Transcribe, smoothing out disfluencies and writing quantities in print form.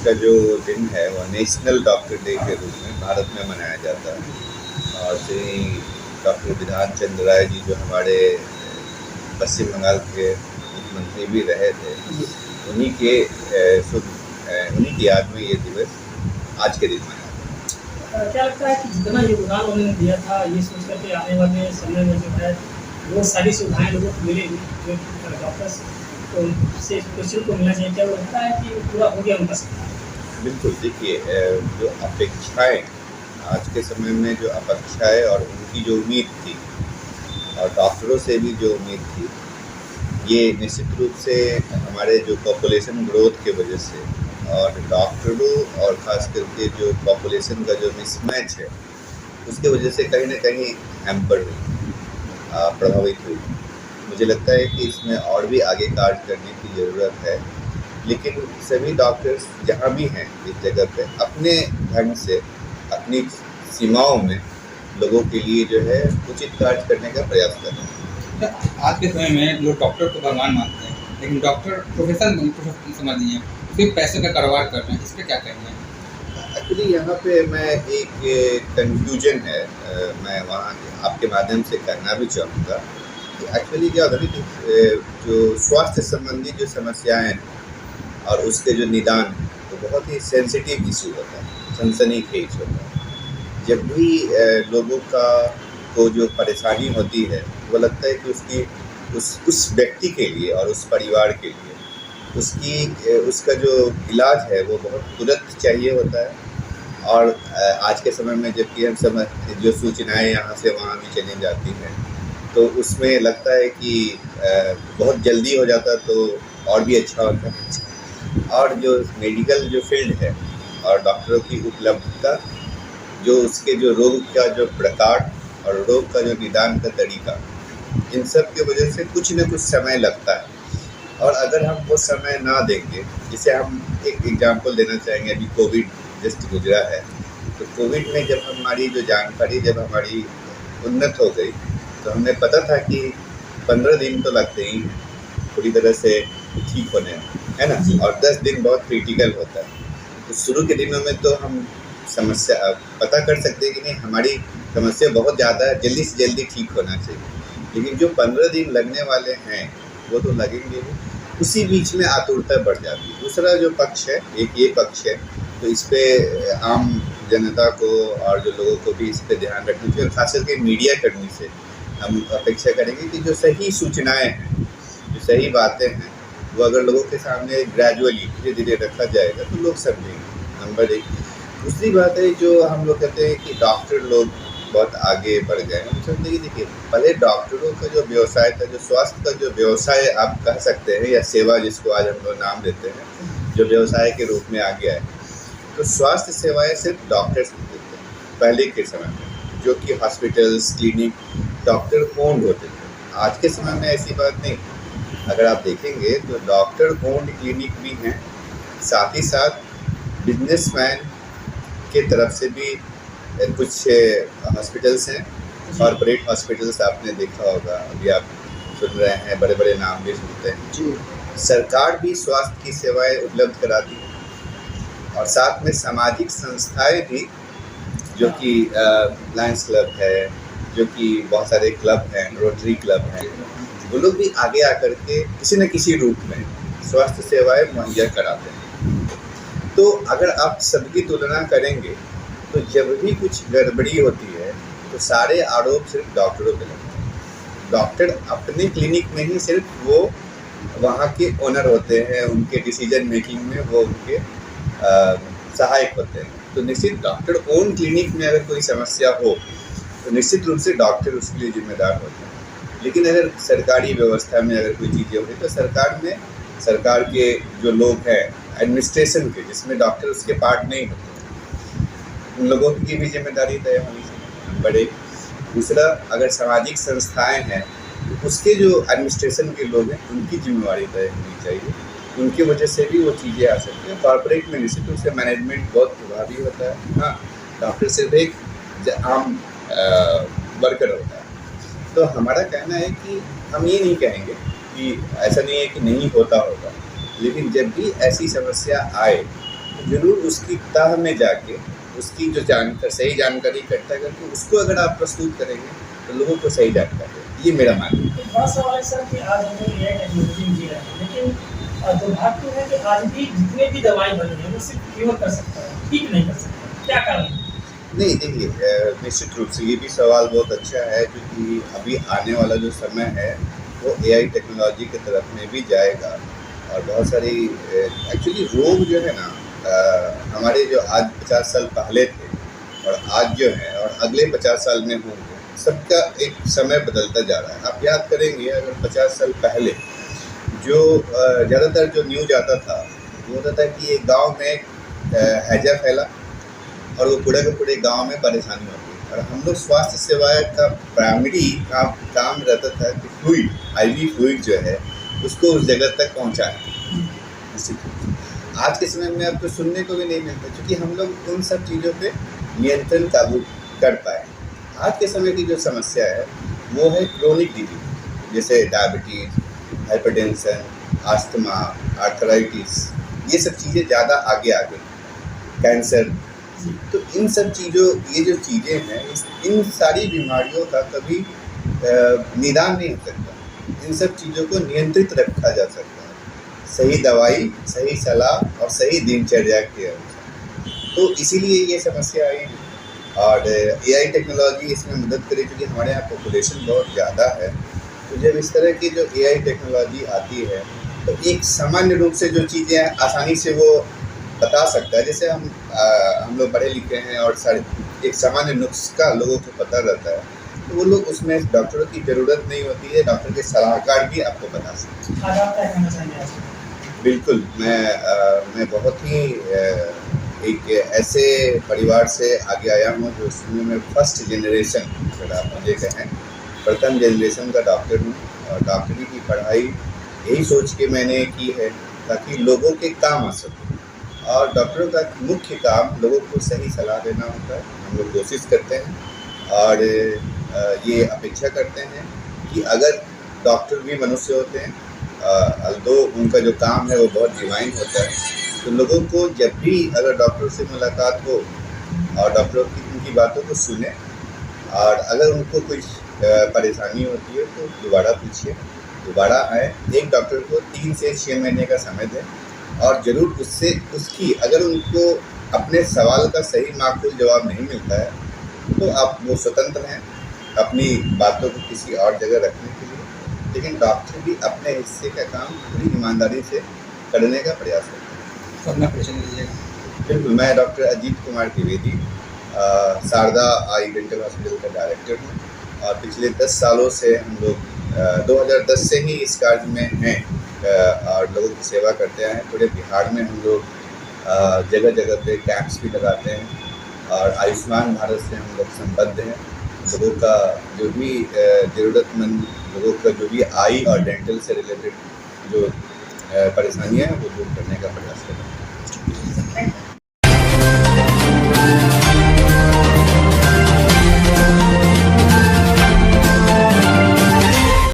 का जो दिन है वो नेशनल डॉक्टर डे के रूप में भारत में मनाया जाता है। और श्री डॉक्टर विधान चंद्र राय जी जो हमारे पश्चिम बंगाल के मुख्यमंत्री भी रहे थे, उन्हीं की याद में ये दिवस आज के दिन मनाया जाता है। क्या लगता है कि जितना योगदान उन्होंने दिया था, ये सोच कर के आने वाले समय में जो है वो सारी सुविधाएं लोगों को मिलेंगी जो डॉक्टर्स से पेशेंट को मिलना चाहिए, क्या लगता है कि पूरा हो गया उनका सपना? बिल्कुल, देखिए जो अपेक्षाएं आज के समय में जो अपेक्षाएं और उनकी जो उम्मीद थी और डॉक्टरों से भी जो उम्मीद थी, ये निश्चित रूप से हमारे जो पॉपुलेशन ग्रोथ के वजह से और डॉक्टरों और ख़ास करके जो पॉपुलेशन का जो मिसमैच है उसके वजह से कहीं ना कहीं हैम्पर हुई, प्रभावित हुई। मुझे लगता है कि इसमें और भी आगे कार्य करने की ज़रूरत है, लेकिन सभी डॉक्टर्स जहाँ भी हैं इस जगह पे अपने ढंग से अपनी सीमाओं में लोगों के लिए जो है उचित कार्य करने का प्रयास कर रहे हैं। आज के समय में लोग डॉक्टर को भगवान मानते हैं, लेकिन डॉक्टर प्रोफेशन समझ नहीं है, सिर्फ पैसे का कारोबार कर रहे हैं, इस पर क्या कहेंगे? एक्चुअली यहाँ पे मैं एक कन्फ्यूजन है, मैं वहाँ आपके माध्यम से करना भी चाहूँगा कि एक्चुअली क्या होता है जो स्वास्थ्य संबंधी जो समस्याएं हैं और उसके जो निदान है तो बहुत ही सेंसिटिव इशू होता है, सनसनीखेज होता है। जब भी लोगों को जो परेशानी होती है वो लगता है कि उस व्यक्ति के लिए और उस परिवार के लिए उसका जो इलाज है वो बहुत तुरंत चाहिए होता है। और आज के समय में जबकि हम जो सूचनाएं यहाँ से वहाँ भी चली जाती हैं तो उसमें लगता है कि बहुत जल्दी हो जाता तो और भी अच्छा होता है। और जो मेडिकल जो फील्ड है और डॉक्टरों की उपलब्धता, जो उसके जो रोग का जो प्रकार और रोग का जो निदान का तरीका, इन सब की वजह से कुछ न कुछ समय लगता है। और अगर हम वो समय ना देंगे, जिसे हम एक एग्जांपल देना चाहेंगे, अभी कोविड जस्ट गुजरा है, तो कोविड में जब हमारी जो जानकारी जब हमारी उन्नत हो गई तो हमें पता था कि 15 दिन तो लगते ही हैं पूरी तरह से ठीक होने में, है ना, और 10 दिन बहुत क्रिटिकल होता है। तो शुरू के दिनों में तो हम समस्या पता कर सकते हैं कि नहीं हमारी समस्या बहुत ज़्यादा है, जल्दी से जल्दी ठीक होना चाहिए, लेकिन जो 15 दिन लगने वाले हैं वो तो लगेंगे ही। उसी बीच में आतुरता बढ़ जाती है। दूसरा जो पक्ष है, एक ये पक्ष है, तो इस पर आम जनता को और जो लोगों को भी इस पर ध्यान रखना चाहिए, खास करके मीडिया कर्मी से हम अपेक्षा करेंगे कि जो सही सूचनाएं हैं, जो सही बातें हैं, वो अगर लोगों के सामने ग्रेजुअली धीरे धीरे रखा जाएगा तो लोग समझेंगे। नंबर एक। दूसरी बात है जो हम लोग कहते हैं कि डॉक्टर लोग बहुत आगे बढ़ गए हैं। हम समझते हैं कि देखिए पहले डॉक्टरों का जो व्यवसाय था, जो स्वास्थ्य का जो व्यवसाय आप कह सकते हैं या सेवा जिसको आज हम लोग नाम देते हैं, जो व्यवसाय के रूप में आ गया है, तो स्वास्थ्य सेवाएं सिर्फ डॉक्टर्स देते थे पहले के समय में, जो कि हॉस्पिटल्स क्लिनिक डॉक्टर ओन्ड होते थे। आज के समय में ऐसी बात नहीं। अगर आप देखेंगे तो डॉक्टर ओन्ड क्लिनिक भी हैं, साथ ही साथ बिजनेसमैन के तरफ से भी कुछ हॉस्पिटल्स हैं, कॉरपोरेट हॉस्पिटल्स आपने देखा होगा, अभी आप सुन रहे हैं, बड़े बड़े नाम भी सुनते हैं जी। सरकार भी स्वास्थ्य की सेवाएं उपलब्ध कराती है और साथ में सामाजिक संस्थाएं भी, जो कि लायंस क्लब है, जो कि बहुत सारे क्लब हैं, रोटरी क्लब हैं, वो लोग भी आगे आकर के किसी न किसी रूप में स्वास्थ्य सेवाएं मुहैया कराते हैं। तो अगर आप सबकी तुलना करेंगे तो जब भी कुछ गड़बड़ी होती है तो सारे आरोप सिर्फ डॉक्टरों पे लगते हैं। डॉक्टर अपने क्लिनिक में ही सिर्फ वो वहाँ के ओनर होते हैं, उनके डिसीजन मेकिंग में वो उनके सहायक होते हैं। तो निश्चित डॉक्टर ओन क्लिनिक में अगर कोई समस्या हो तो निश्चित रूप से डॉक्टर उसके लिए जिम्मेदार होता है। लेकिन अगर सरकारी व्यवस्था में अगर कोई चीज़ें होती तो सरकार के जो लोग हैं एडमिनिस्ट्रेशन के, जिसमें डॉक्टर उसके पार्ट नहीं होते, उन लोगों की भी जिम्मेदारी तय होनी चाहिए। नंबर एक। दूसरा, अगर सामाजिक संस्थाएं हैं तो उसके जो एडमिनिस्ट्रेशन के लोग हैं उनकी जिम्मेदारी तय होनी चाहिए, उनकी वजह से भी वो चीज़ें आ सकती हैं। कॉर्पोरेट में निश्चित रूप से मैनेजमेंट बहुत प्रभावी होता है। हाँ, डॉक्टर सिर्फ एक आम वर्कर होता है। तो हमारा कहना है कि हम ये नहीं कहेंगे कि ऐसा नहीं है कि नहीं होता होगा, लेकिन जब भी ऐसी समस्या आए तो ज़रूर उसकी तह में जाके उसकी जो सही जानकारी इकट्ठा करके उसको अगर आप प्रस्तुत करेंगे तो लोगों को सही जानकारी है। ये मेरा मानना है। एक बड़ा सवाल है सर कि आज हम लोग एआई टेक्नोलॉजी में जी रहे हैं, लेकिन दुर्भाग्य है कि आज भी जितने भी दवाई बनी है वो सिर्फ क्योर कर सकता है, ठीक नहीं कर सकता। क्या कारण है? नहीं, देखिए निश्चित रूप से ये भी सवाल बहुत अच्छा है, क्योंकि अभी आने वाला जो समय है वो एआई टेक्नोलॉजी की तरफ में भी जाएगा। और बहुत सारी एक्चुअली रोग जो है ना, हमारे जो आज 50 साल पहले थे और आज जो है और अगले 50 साल में होंगे, सबका एक समय बदलता जा रहा है। आप याद करेंगे अगर 50 साल पहले जो ज़्यादातर जो न्यूज़ आता था वो होता था कि एक गांव में हैजा फैला और वो पूरे के पूरे गांव में परेशानी होती है। और हम लोग स्वास्थ्य सेवाएं का प्राइमरी काम रहता था कि फ्लूइड, आईवी फ्लूइड जो है उसको उस जगह तक पहुंचाना। आज के समय में अब तो सुनने को भी नहीं मिलता, क्योंकि हम लोग उन सब चीज़ों पे नियंत्रण काबू कर पाए। आज के समय की जो समस्या है वो है क्रोनिक डिजीज, जैसे डायबिटीज़, हाइपरटेंशन, आस्थमा, आर्थराइटिस, ये सब चीज़ें ज़्यादा आगे आ गई, कैंसर। तो इन सब चीज़ों, ये जो चीज़ें हैं, इन सारी बीमारियों का कभी निदान नहीं हो सकता। इन सब चीज़ों को नियंत्रित रखा जा सकता है सही दवाई, सही सलाह और सही दिनचर्या के अनुसार। तो इसीलिए ये समस्या आई है और एआई टेक्नोलॉजी इसमें मदद करे, क्योंकि हमारे यहाँ पॉपुलेशन बहुत ज़्यादा है। तो जब इस तरह की जो एआई टेक्नोलॉजी आती है तो एक सामान्य रूप से जो चीज़ें आसानी से वो बता सकता है, जैसे हम लोग पढ़े लिखे हैं और एक सामान्य नुस्खा लोगों को पता रहता है, तो वो लोग उसमें डॉक्टरों की ज़रूरत नहीं होती है, डॉक्टर के सलाहकार भी आपको बता सकते हैं। आज आप क्या कहना चाहेंगे आज? बिल्कुल, मैं बहुत ही एक ऐसे परिवार से आगे आया हूँ जो उसमें मैं फर्स्ट जनरेशन, अगर आप मुझे कहें, प्रथम जनरेशन का डॉक्टर हूँ। और डॉक्टरी की पढ़ाई यही सोच के मैंने की है ताकि लोगों के काम आ सके। और डॉक्टरों का मुख्य काम लोगों को सही सलाह देना होता है। हम लोग कोशिश करते हैं और ये अपेक्षा करते हैं कि अगर डॉक्टर भी मनुष्य होते हैं, अल्दो उनका जो काम है वो बहुत डिवाइन होता है, तो लोगों को जब भी अगर डॉक्टर से मुलाकात हो और डॉक्टरों की उनकी बातों को सुने और अगर उनको कुछ परेशानी होती है तो दोबारा पूछिए, दोबारा आए। एक डॉक्टर को 3 से 6 महीने का समय दें और ज़रूर उसकी अगर उनको अपने सवाल का सही माकूल जवाब नहीं मिलता है तो आप वो स्वतंत्र हैं अपनी बातों को किसी और जगह रखने के लिए, लेकिन डॉक्टर भी अपने हिस्से का काम पूरी ईमानदारी से करने का प्रयास करते हैं। तो अपना प्रश्न लीजिएगा। बिल्कुल, मैं डॉक्टर अजीत कुमार द्विवेदी, शारदा आई डेंटल हॉस्पिटल का डायरेक्टर हूँ और पिछले 10 सालों से हम लोग 2010 से ही इस कार्य में हैं और लोगों की सेवा करते हैं। पूरे बिहार में हम लोग जगह जगह पे कैंप्स भी लगाते हैं और आयुष्मान भारत से हम लोग संबद्ध हैं। लोगों का जो भी ज़रूरतमंद लोगों का जो भी आई और डेंटल से रिलेटेड जो परेशानियाँ हैं वो दूर करने का प्रयास कर रहे हैं।